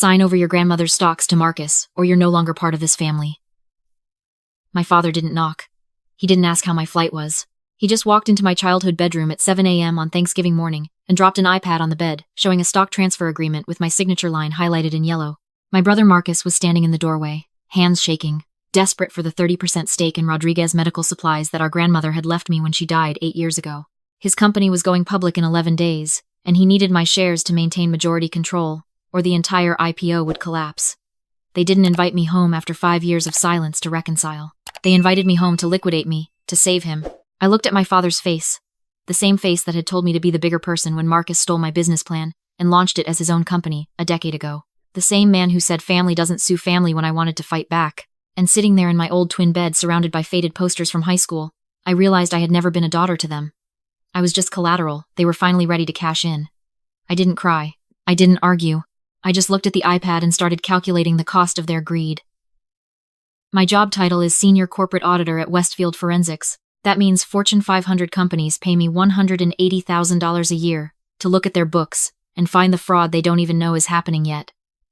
Sign over your grandmother's stocks to Marcus, or you're no longer part of this family. My father didn't knock. He didn't ask how my flight was. He just walked into my childhood bedroom at 7 a.m. on Thanksgiving morning and dropped an iPad on the bed, showing a stock transfer agreement with my signature line highlighted in yellow. My brother Marcus was standing in the doorway, hands shaking, desperate for the 30% stake in Rodriguez Medical Supplies that our grandmother had left me when she died 8 years ago. His company was going public in 11 days, and he needed my shares to maintain majority control, or the entire IPO would collapse. They didn't invite me home after 5 years of silence to reconcile. They invited me home to liquidate me, to save him. I looked at my father's face, the same face that had told me to be the bigger person when Marcus stole my business plan and launched it as his own company a decade ago. The same man who said family doesn't sue family when I wanted to fight back. And sitting there in my old twin bed surrounded by faded posters from high school, I realized I had never been a daughter to them. I was just collateral. They were finally ready to cash in. I didn't cry. I didn't argue. I just looked at the iPad and started calculating the cost of their greed. My job title is Senior Corporate Auditor at Westfield Forensics. That means Fortune 500 companies pay me $180,000 a year to look at their books and find the fraud they don't even know is happening yet.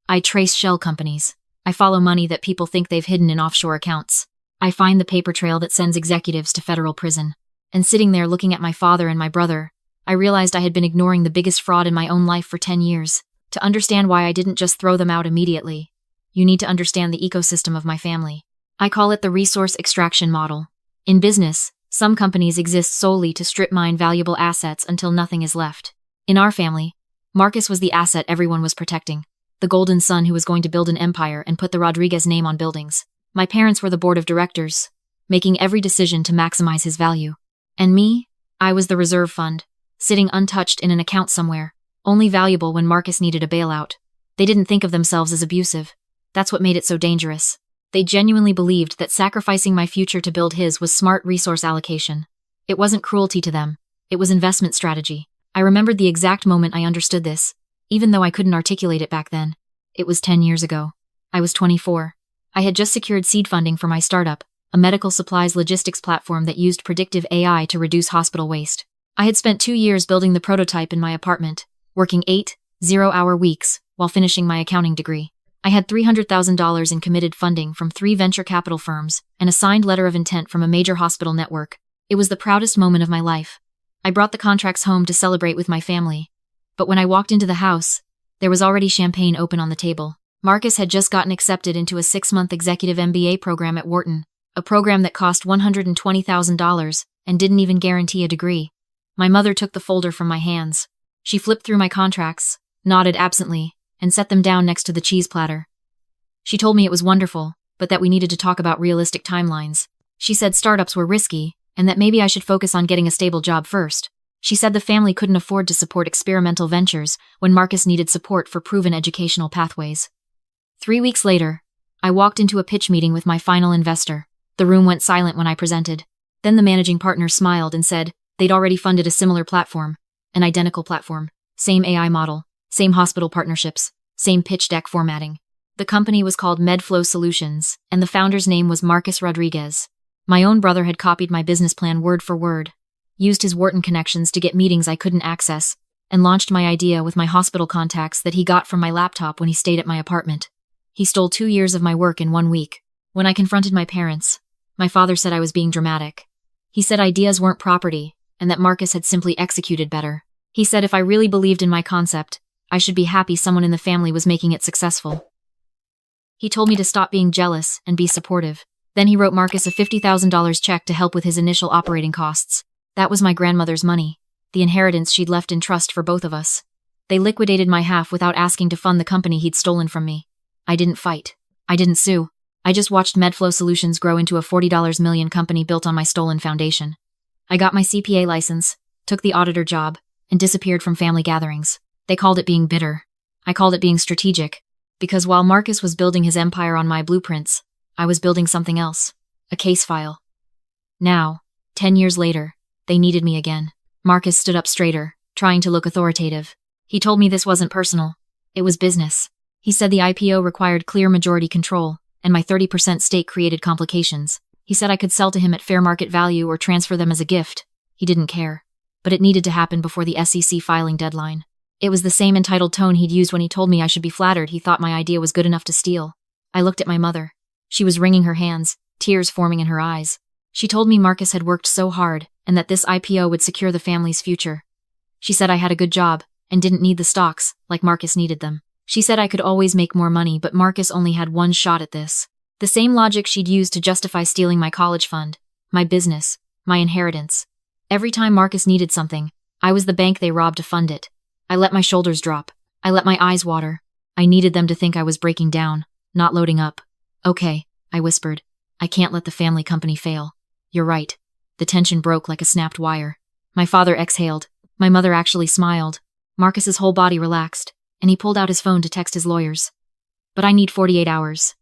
I trace shell companies. I follow money that people think they've hidden in offshore accounts. I find the paper trail that sends executives to federal prison. And sitting there looking at my father and my brother, I realized I had been ignoring the biggest fraud in my own life for 10 years. To understand why I didn't just throw them out immediately, you need to understand the ecosystem of my family. I call it the resource extraction model. In business, some companies exist solely to strip mine valuable assets until nothing is left. In our family, Marcus was the asset everyone was protecting, the golden son who was going to build an empire and put the Rodriguez name on buildings. My parents were the board of directors, making every decision to maximize his value. And me, I was the reserve fund, sitting untouched in an account somewhere, only valuable when Marcus needed a bailout. They didn't think of themselves as abusive. That's what made it so dangerous. They genuinely believed that sacrificing my future to build his was smart resource allocation. It wasn't cruelty to them. It was investment strategy. I remembered the exact moment I understood this, even though I couldn't articulate it back then. It was 10 years ago. I was 24. I had just secured seed funding for my startup, a medical supplies logistics platform that used predictive AI to reduce hospital waste. I had spent 2 years building the prototype in my apartment, working 8 zero-hour weeks while finishing my accounting degree. I had $300,000 in committed funding from 3 venture capital firms and a signed letter of intent from a major hospital network. It was the proudest moment of my life. I brought the contracts home to celebrate with my family. But when I walked into the house, there was already champagne open on the table. Marcus had just gotten accepted into a 6-month executive MBA program at Wharton, a program that cost $120,000 and didn't even guarantee a degree. My mother took the folder from my hands. She flipped through my contracts, nodded absently, and set them down next to the cheese platter. She told me it was wonderful, but that we needed to talk about realistic timelines. She said startups were risky, and that maybe I should focus on getting a stable job first. She said the family couldn't afford to support experimental ventures when Marcus needed support for proven educational pathways. 3 weeks later, I walked into a pitch meeting with my final investor. The room went silent when I presented. Then the managing partner smiled and said they'd already funded a similar platform, an identical platform, same AI model, same hospital partnerships, same pitch deck formatting. The company was called MedFlow Solutions, and the founder's name was Marcus Rodriguez. My own brother had copied my business plan word for word, used his Wharton connections to get meetings I couldn't access, and launched my idea with my hospital contacts that he got from my laptop when he stayed at my apartment. He stole 2 years of my work in 1 week. When I confronted my parents, my father said I was being dramatic. He said ideas weren't property, and that Marcus had simply executed better. He said if I really believed in my concept, I should be happy someone in the family was making it successful. He told me to stop being jealous and be supportive. Then he wrote Marcus a $50,000 check to help with his initial operating costs. That was my grandmother's money, the inheritance she'd left in trust for both of us. They liquidated my half without asking to fund the company he'd stolen from me. I didn't fight. I didn't sue. I just watched MedFlow Solutions grow into a $40 million company built on my stolen foundation. I got my CPA license, took the auditor job, and disappeared from family gatherings. They called it being bitter. I called it being strategic, because while Marcus was building his empire on my blueprints, I was building something else, a case file. Now, 10 years later, they needed me again. Marcus stood up straighter, trying to look authoritative. He told me this wasn't personal. It was business. He said the IPO required clear majority control, and my 30% stake created complications. He said I could sell to him at fair market value or transfer them as a gift. He didn't care. But it needed to happen before the SEC filing deadline. It was the same entitled tone he'd used when he told me I should be flattered he thought my idea was good enough to steal. I looked at my mother. She was wringing her hands, tears forming in her eyes. She told me Marcus had worked so hard, and that this IPO would secure the family's future. She said I had a good job, and didn't need the stocks, like Marcus needed them. She said I could always make more money, but Marcus only had one shot at this. The same logic she'd used to justify stealing my college fund, my business, my inheritance. Every time Marcus needed something, I was the bank they robbed to fund it. I let my shoulders drop. I let my eyes water. I needed them to think I was breaking down, not loading up. Okay, I whispered. I can't let the family company fail. You're right. The tension broke like a snapped wire. My father exhaled. My mother actually smiled. Marcus's whole body relaxed, and he pulled out his phone to text his lawyers. But I need 48 hours.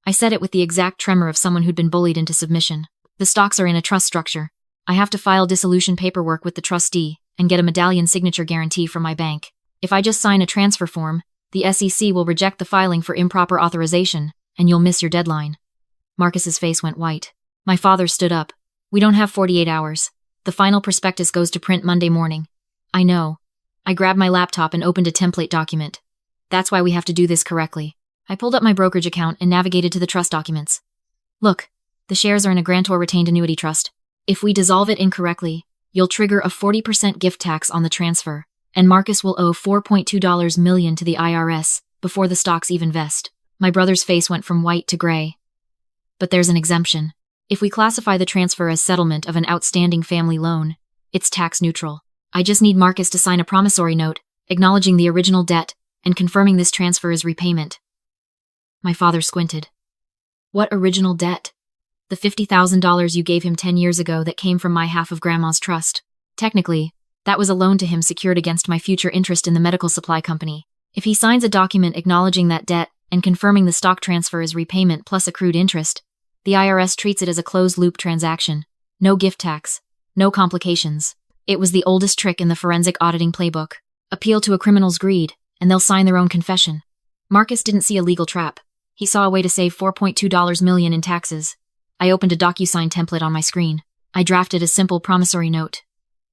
I said it with the exact tremor of someone who'd been bullied into submission. The stocks are in a trust structure. I have to file dissolution paperwork with the trustee and get a medallion signature guarantee from my bank. If I just sign a transfer form, the SEC will reject the filing for improper authorization, and you'll miss your deadline. Marcus's face went white. My father stood up. We don't have 48 hours. The final prospectus goes to print Monday morning. I know. I grabbed my laptop and opened a template document. That's why we have to do this correctly. I pulled up my brokerage account and navigated to the trust documents. Look, the shares are in a grantor retained annuity trust. If we dissolve it incorrectly, you'll trigger a 40% gift tax on the transfer, and Marcus will owe $4.2 million to the IRS before the stocks even vest. My brother's face went from white to gray. But there's an exemption. If we classify the transfer as settlement of an outstanding family loan, it's tax neutral. I just need Marcus to sign a promissory note, acknowledging the original debt and confirming this transfer is repayment. My father squinted. What original debt? The $50,000 you gave him 10 years ago that came from my half of Grandma's trust. Technically, that was a loan to him secured against my future interest in the medical supply company. If he signs a document acknowledging that debt and confirming the stock transfer is repayment plus accrued interest, the IRS treats it as a closed-loop transaction. No gift tax. No complications. It was the oldest trick in the forensic auditing playbook. Appeal to a criminal's greed, and they'll sign their own confession. Marcus didn't see a legal trap. He saw a way to save $4.2 million in taxes. I opened a DocuSign template on my screen. I drafted a simple promissory note.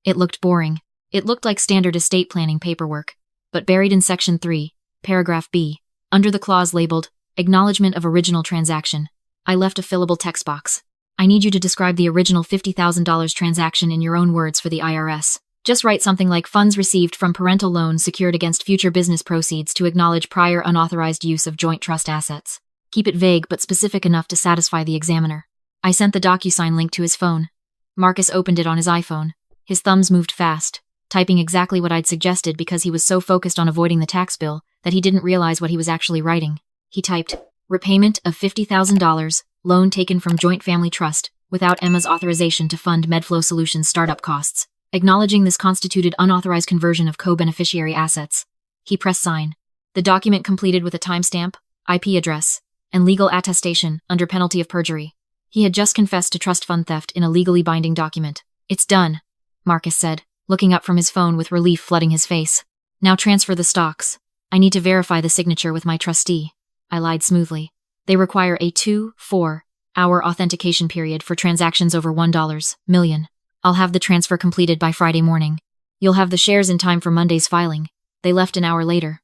It looked boring. It looked like standard estate planning paperwork. But buried in Section 3, Paragraph B, under the clause labeled, Acknowledgement of Original Transaction, I left a fillable text box. I need you to describe the original $50,000 transaction in your own words for the IRS. Just write something like funds received from parental loans secured against future business proceeds to acknowledge prior unauthorized use of joint trust assets. Keep it vague but specific enough to satisfy the examiner. I sent the DocuSign link to his phone. Marcus opened it on his iPhone. His thumbs moved fast, typing exactly what I'd suggested because he was so focused on avoiding the tax bill that he didn't realize what he was actually writing. He typed, repayment of $50,000, loan taken from joint family trust, without Emma's authorization to fund MedFlow Solutions startup costs. Acknowledging this constituted unauthorized conversion of co-beneficiary assets. He pressed sign. The document completed with a timestamp, IP address, and legal attestation under penalty of perjury. He had just confessed to trust fund theft in a legally binding document. It's done, Marcus said, looking up from his phone with relief flooding his face. Now transfer the stocks. I need to verify the signature with my trustee. I lied smoothly. They require a 2-4-hour authentication period for transactions over $1 million. I'll have the transfer completed by Friday morning. You'll have the shares in time for Monday's filing. They left an hour later.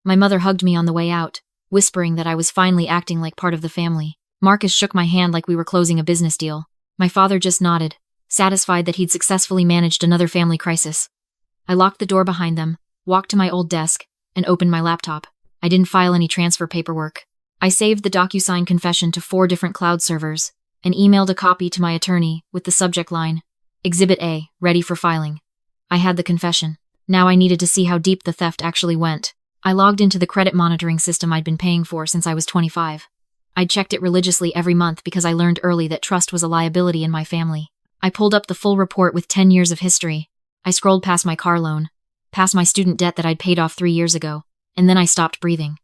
My mother hugged me on the way out, whispering that I was finally acting like part of the family. Marcus shook my hand like we were closing a business deal. My father just nodded, satisfied that he'd successfully managed another family crisis. I locked the door behind them, walked to my old desk, and opened my laptop. I didn't file any transfer paperwork. I saved the DocuSign confession to 4 different cloud servers, and emailed a copy to my attorney with the subject line, Exhibit A, ready for filing. I had the confession. Now I needed to see how deep the theft actually went. I logged into the credit monitoring system I'd been paying for since I was 25. I'd checked it religiously every month because I learned early that trust was a liability in my family. I pulled up the full report with 10 years of history. I scrolled past my car loan, past my student debt that I'd paid off 3 years ago, and then I stopped breathing.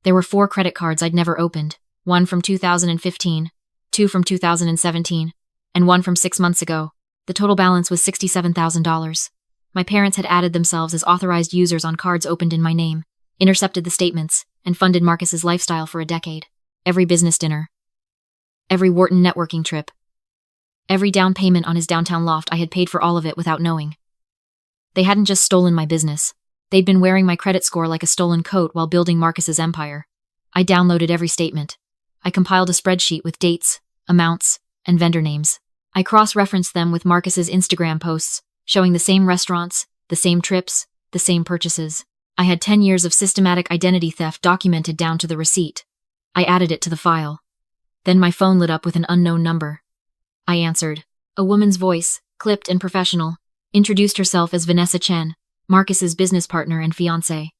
There were 4 credit cards I'd never opened, 1 from 2015, 2 from 2017, and 1 from 6 months ago. The total balance was $67,000. My parents had added themselves as authorized users on cards opened in my name, intercepted the statements, and funded Marcus's lifestyle for a decade. Every business dinner. Every Wharton networking trip. Every down payment on his downtown loft, I had paid for all of it without knowing. They hadn't just stolen my business. They'd been wearing my credit score like a stolen coat while building Marcus's empire. I downloaded every statement. I compiled a spreadsheet with dates, amounts, and vendor names. I cross-referenced them with Marcus's Instagram posts, showing the same restaurants, the same trips, the same purchases. I had 10 years of systematic identity theft documented down to the receipt. I added it to the file. Then my phone lit up with an unknown number. I answered. A woman's voice, clipped and professional, introduced herself as Vanessa Chen, Marcus's business partner and fiancée.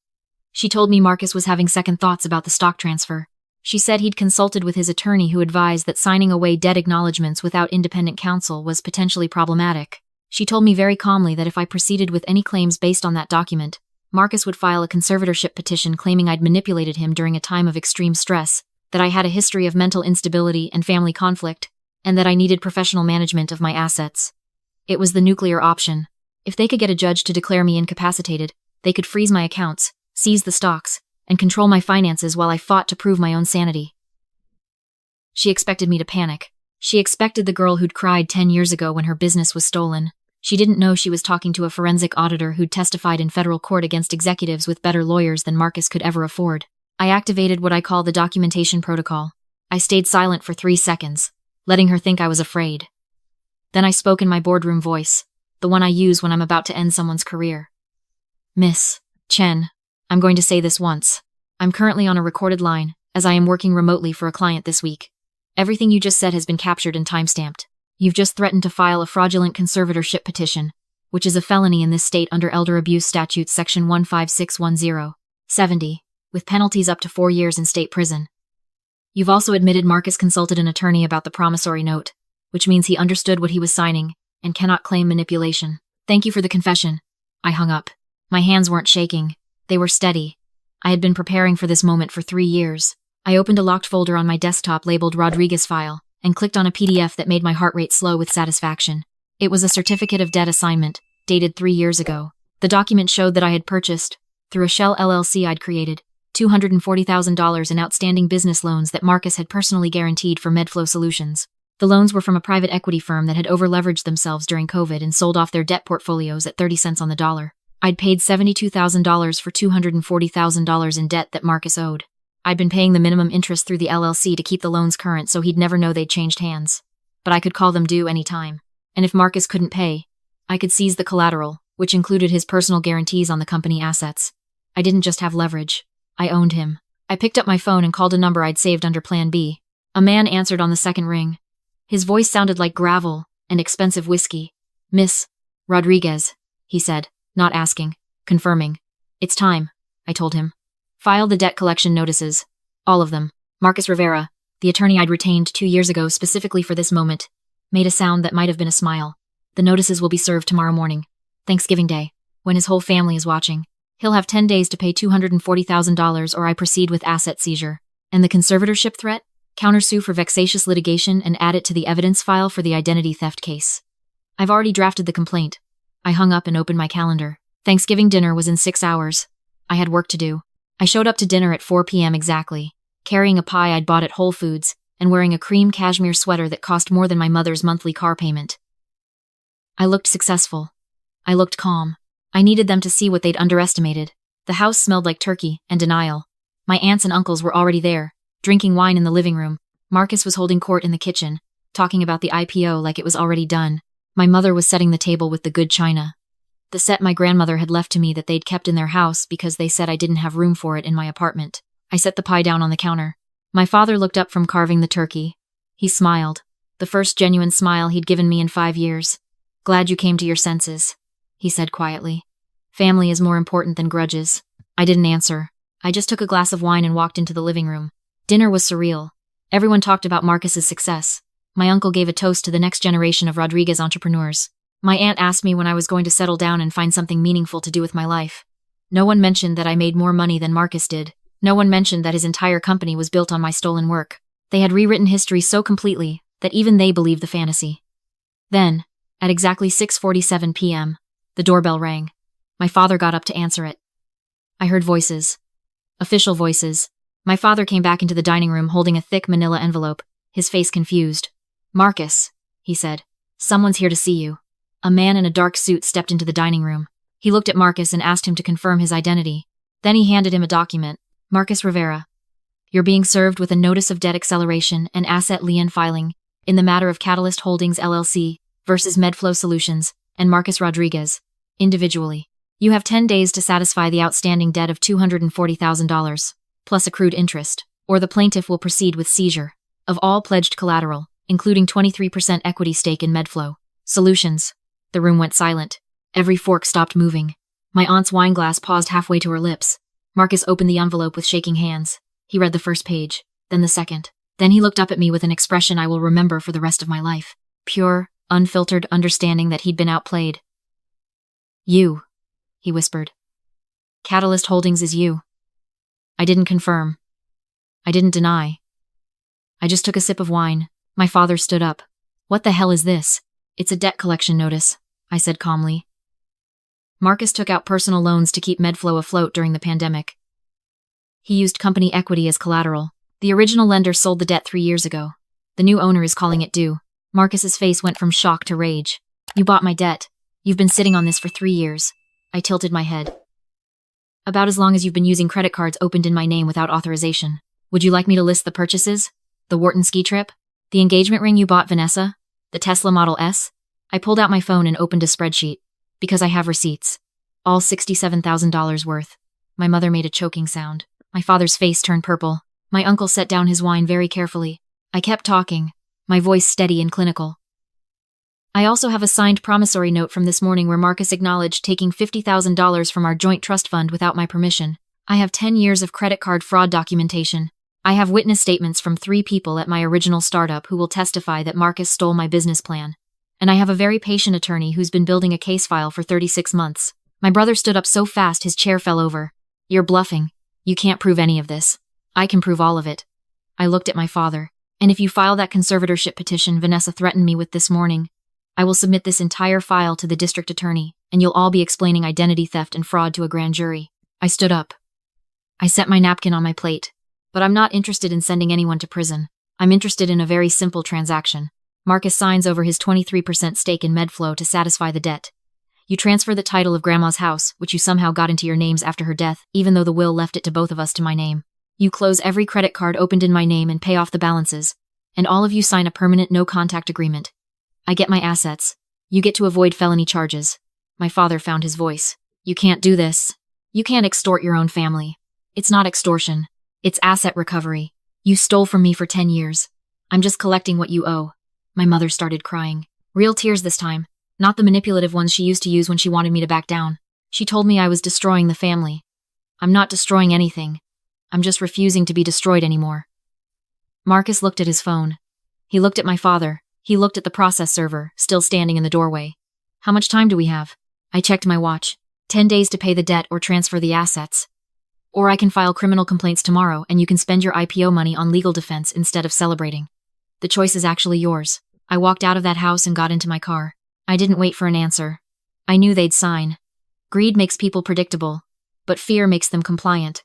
She told me Marcus was having second thoughts about the stock transfer. She said he'd consulted with his attorney who advised that signing away debt acknowledgments without independent counsel was potentially problematic. She told me very calmly that if I proceeded with any claims based on that document, Marcus would file a conservatorship petition claiming I'd manipulated him during a time of extreme stress, that I had a history of mental instability and family conflict, and that I needed professional management of my assets. It was the nuclear option. If they could get a judge to declare me incapacitated, they could freeze my accounts, seize the stocks, and control my finances while I fought to prove my own sanity. She expected me to panic. She expected the girl who'd cried 10 years ago when her business was stolen. She didn't know she was talking to a forensic auditor who'd testified in federal court against executives with better lawyers than Marcus could ever afford. I activated what I call the documentation protocol. I stayed silent for 3 seconds, letting her think I was afraid. Then I spoke in my boardroom voice, the one I use when I'm about to end someone's career. Miss Chen, I'm going to say this once. I'm currently on a recorded line, as I am working remotely for a client this week. Everything you just said has been captured and timestamped. You've just threatened to file a fraudulent conservatorship petition, which is a felony in this state under Elder Abuse Statute Section 15610-70, with penalties up to 4 years in state prison. You've also admitted Marcus consulted an attorney about the promissory note, which means he understood what he was signing and cannot claim manipulation. Thank you for the confession. I hung up. My hands weren't shaking. They were steady. I had been preparing for this moment for 3 years. I opened a locked folder on my desktop labeled Rodriguez file and clicked on a PDF that made my heart rate slow with satisfaction. It was a certificate of debt assignment, dated 3 years ago. The document showed that I had purchased, through a shell LLC I'd created, $240,000 in outstanding business loans that Marcus had personally guaranteed for MedFlow Solutions. The loans were from a private equity firm that had over-leveraged themselves during COVID and sold off their debt portfolios at 30 cents on the dollar. I'd paid $72,000 for $240,000 in debt that Marcus owed. I'd been paying the minimum interest through the LLC to keep the loans current so he'd never know they'd changed hands. But I could call them due any time. And if Marcus couldn't pay, I could seize the collateral, which included his personal guarantees on the company assets. I didn't just have leverage. I owned him. I picked up my phone and called a number I'd saved under Plan B. A man answered on the second ring. His voice sounded like gravel and expensive whiskey. Miss Rodriguez, he said, not asking, confirming. It's time, I told him. File the debt collection notices. All of them. Marcus Rivera, the attorney I'd retained 2 years ago specifically for this moment, made a sound that might have been a smile. The notices will be served tomorrow morning, Thanksgiving Day, when his whole family is watching. He'll have 10 days to pay $240,000 or I proceed with asset seizure. And the conservatorship threat? Countersue for vexatious litigation and add it to the evidence file for the identity theft case. I've already drafted the complaint. I hung up and opened my calendar. Thanksgiving dinner was in 6 hours. I had work to do. I showed up to dinner at 4 p.m. exactly, carrying a pie I'd bought at Whole Foods and wearing a cream cashmere sweater that cost more than my mother's monthly car payment. I looked successful. I looked calm. I needed them to see what they'd underestimated. The house smelled like turkey and denial. My aunts and uncles were already there, drinking wine in the living room. Marcus was holding court in the kitchen, talking about the IPO like it was already done. My mother was setting the table with the good china. The set my grandmother had left to me that they'd kept in their house because they said I didn't have room for it in my apartment. I set the pie down on the counter. My father looked up from carving the turkey. He smiled. The first genuine smile he'd given me in 5 years. Glad you came to your senses, he said quietly. Family is more important than grudges. I didn't answer. I just took a glass of wine and walked into the living room. Dinner was surreal. Everyone talked about Marcus's success. My uncle gave a toast to the next generation of Rodriguez entrepreneurs. My aunt asked me when I was going to settle down and find something meaningful to do with my life. No one mentioned that I made more money than Marcus did. No one mentioned that his entire company was built on my stolen work. They had rewritten history so completely that even they believed the fantasy. Then, at exactly 6:47 p.m., the doorbell rang. My father got up to answer it. I heard voices. Official voices. My father came back into the dining room holding a thick manila envelope, his face confused. Marcus, he said, someone's here to see you. A man in a dark suit stepped into the dining room. He looked at Marcus and asked him to confirm his identity. Then he handed him a document. Marcus Rivera. You're being served with a notice of debt acceleration and asset lien filing in the matter of Catalyst Holdings LLC versus Medflow Solutions and Marcus Rodriguez, individually. You have 10 days to satisfy the outstanding debt of $240,000, plus accrued interest, or the plaintiff will proceed with seizure of all pledged collateral, including 23% equity stake in Medflow Solutions. The room went silent. Every fork stopped moving. My aunt's wine glass paused halfway to her lips. Marcus opened the envelope with shaking hands. He read the first page, then the second. Then he looked up at me with an expression I will remember for the rest of my life. Pure, unfiltered understanding that he'd been outplayed. You, he whispered. Catalyst Holdings is you. I didn't confirm. I didn't deny. I just took a sip of wine. My father stood up. What the hell is this? It's a debt collection notice, I said calmly. Marcus took out personal loans to keep Medflow afloat during the pandemic. He used company equity as collateral. The original lender sold the debt 3 years ago. The new owner is calling it due. Marcus's face went from shock to rage. You bought my debt. You've been sitting on this for 3 years. I tilted my head. About as long as you've been using credit cards opened in my name without authorization. Would you like me to list the purchases? The Wharton ski trip? The engagement ring you bought Vanessa? The Tesla Model S? I pulled out my phone and opened a spreadsheet. Because I have receipts. All $67,000 worth. My mother made a choking sound. My father's face turned purple. My uncle set down his wine very carefully. I kept talking, my voice steady and clinical. I also have a signed promissory note from this morning where Marcus acknowledged taking $50,000 from our joint trust fund without my permission. I have 10 years of credit card fraud documentation. I have witness statements from 3 people at my original startup who will testify that Marcus stole my business plan. And I have a very patient attorney who's been building a case file for 36 months. My brother stood up so fast his chair fell over. You're bluffing. You can't prove any of this. I can prove all of it. I looked at my father. And if you file that conservatorship petition Vanessa threatened me with this morning, I will submit this entire file to the district attorney, and you'll all be explaining identity theft and fraud to a grand jury. I stood up. I set my napkin on my plate. But I'm not interested in sending anyone to prison. I'm interested in a very simple transaction. Marcus signs over his 23% stake in Medflow to satisfy the debt. You transfer the title of Grandma's house, which you somehow got into your names after her death, even though the will left it to both of us to my name. You close every credit card opened in my name and pay off the balances. And all of you sign a permanent no-contact agreement. I get my assets. You get to avoid felony charges. My father found his voice. You can't do this. You can't extort your own family. It's not extortion. It's asset recovery. You stole from me for 10 years. I'm just collecting what you owe. My mother started crying. Real tears this time. Not the manipulative ones she used to use when she wanted me to back down. She told me I was destroying the family. I'm not destroying anything. I'm just refusing to be destroyed anymore. Marcus looked at his phone. He looked at my father. He looked at the process server, still standing in the doorway. How much time do we have? I checked my watch. 10 days to pay the debt or transfer the assets. Or I can file criminal complaints tomorrow and you can spend your IPO money on legal defense instead of celebrating. The choice is actually yours. I walked out of that house and got into my car. I didn't wait for an answer. I knew they'd sign. Greed makes people predictable, but fear makes them compliant.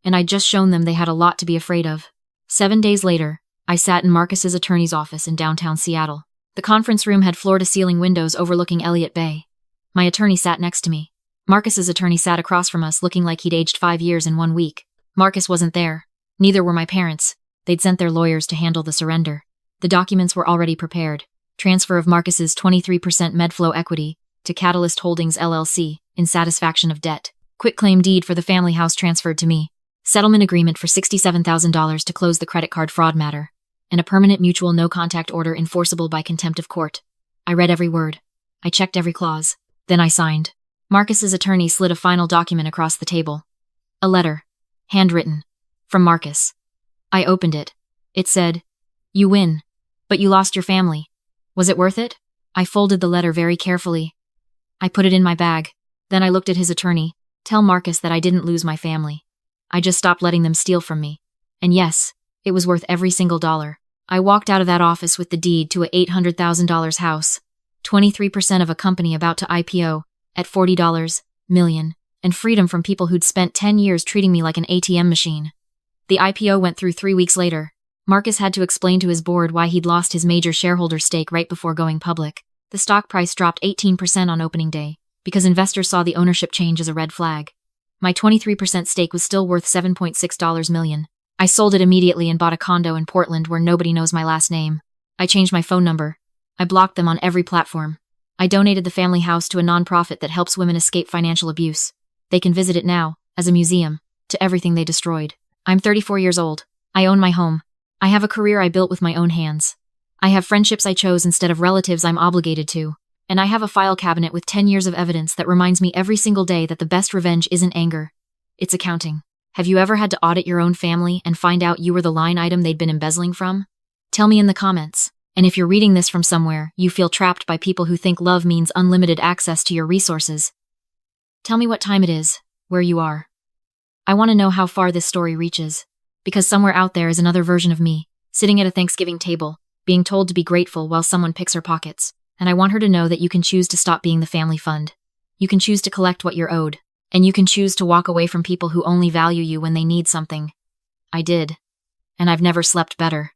And I'd just shown them they had a lot to be afraid of. 7 days later, I sat in Marcus's attorney's office in downtown Seattle. The conference room had floor-to-ceiling windows overlooking Elliott Bay. My attorney sat next to me. Marcus's attorney sat across from us looking like he'd aged 5 years in 1 week. Marcus wasn't there. Neither were my parents. They'd sent their lawyers to handle the surrender. The documents were already prepared. Transfer of Marcus's 23% Medflow equity to Catalyst Holdings LLC in satisfaction of debt. Quitclaim deed for the family house transferred to me. Settlement agreement for $67,000 to close the credit card fraud matter. And a permanent mutual no-contact order enforceable by contempt of court. I read every word. I checked every clause. Then I signed. Marcus's attorney slid a final document across the table. A letter. Handwritten. From Marcus. I opened it. It said, "You win. But you lost your family. Was it worth it?" I folded the letter very carefully. I put it in my bag. Then I looked at his attorney. Tell Marcus that I didn't lose my family. I just stopped letting them steal from me. And yes, it was worth every single dollar. I walked out of that office with the deed to a $800,000 house. 23% of a company about to IPO at $40 million, and freedom from people who'd spent 10 years treating me like an ATM machine. The IPO went through 3 weeks later. Marcus had to explain to his board why he'd lost his major shareholder stake right before going public. The stock price dropped 18% on opening day. because investors saw the ownership change as a red flag. My 23% stake was still worth $7.6 million. I sold it immediately and bought a condo in Portland where nobody knows my last name. I changed my phone number. I blocked them on every platform. I donated the family house to a nonprofit that helps women escape financial abuse. They can visit it now, as a museum, to everything they destroyed. I'm 34 years old. I own my home. I have a career I built with my own hands. I have friendships I chose instead of relatives I'm obligated to. And I have a file cabinet with 10 years of evidence that reminds me every single day that the best revenge isn't anger. It's accounting. Have you ever had to audit your own family and find out you were the line item they'd been embezzling from? Tell me in the comments. And if you're reading this from somewhere you feel trapped by people who think love means unlimited access to your resources, tell me what time it is, where you are. I want to know how far this story reaches, because somewhere out there is another version of me, sitting at a Thanksgiving table, being told to be grateful while someone picks her pockets. And I want her to know that you can choose to stop being the family fund. You can choose to collect what you're owed. And you can choose to walk away from people who only value you when they need something. I did. And I've never slept better.